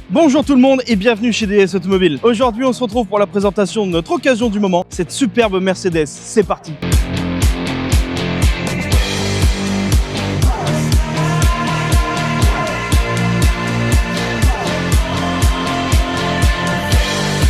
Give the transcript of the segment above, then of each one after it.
Bonjour tout le monde et bienvenue chez DS Automobile. Aujourd'hui on se retrouve pour la présentation de notre occasion du moment, cette superbe Mercedes. C'est parti.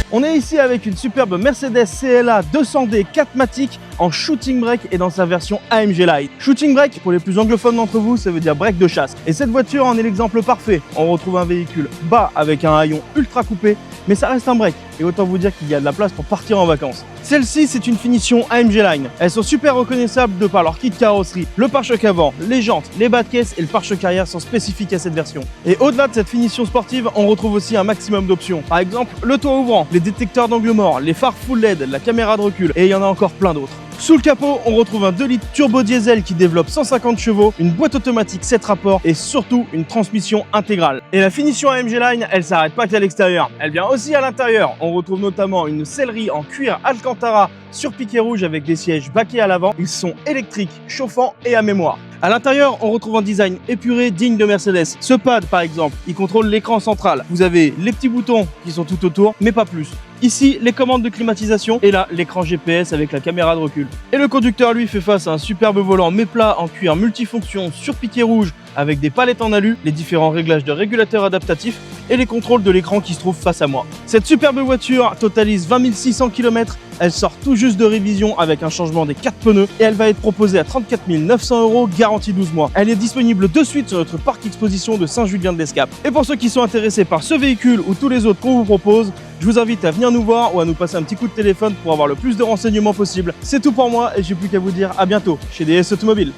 On est ici avec une superbe Mercedes CLA 200D 4MATIC en shooting brake et dans sa version AMG Light. Shooting brake, pour les plus anglophones d'entre vous, ça veut dire break de chasse. Et cette voiture en est l'exemple parfait. On retrouve un véhicule bas avec un haillon ultra coupé, mais ça reste un break. Et autant vous dire qu'il y a de la place pour partir en vacances. Celle-ci, c'est une finition AMG Line. Elles sont super reconnaissables de par leur kit carrosserie. Le pare-choc avant, les jantes, les bas de caisse et le pare-choc arrière sont spécifiques à cette version. Et au-delà de cette finition sportive, on retrouve aussi un maximum d'options. Par exemple, le toit ouvrant, les détecteurs d'angle mort, les phares full LED, la caméra de recul et il y en a encore plein d'autres. Sous le capot, on retrouve un 2 litres turbo diesel qui développe 150 chevaux, une boîte automatique 7 rapports et surtout une transmission intégrale. Et la finition AMG Line, elle s'arrête pas qu'à l'extérieur, elle vient aussi à l'intérieur. On retrouve notamment une sellerie en cuir Alcantara sur piqué rouge avec des sièges baquets à l'avant. Ils sont électriques, chauffants et à mémoire. À l'intérieur, on retrouve un design épuré digne de Mercedes. Ce pad, par exemple, il contrôle l'écran central. Vous avez les petits boutons qui sont tout autour, mais pas plus. Ici, les commandes de climatisation et là, l'écran GPS avec la caméra de recul. Et le conducteur, lui, fait face à un superbe volant méplat en cuir multifonction sur piqué rouge avec des palettes en alu, les différents réglages de régulateurs adaptatifs et les contrôles de l'écran qui se trouve face à moi. Cette superbe voiture totalise 20 600 km, elle sort tout juste de révision avec un changement des 4 pneus et elle va être proposée à 34 900 €, garantie 12 mois. Elle est disponible de suite sur notre parc exposition de Saint-Julien-de-Lescap. Et pour ceux qui sont intéressés par ce véhicule ou tous les autres qu'on vous propose, je vous invite à venir nous voir ou à nous passer un petit coup de téléphone pour avoir le plus de renseignements possible. C'est tout pour moi et j'ai plus qu'à vous dire à bientôt chez DS Automobile.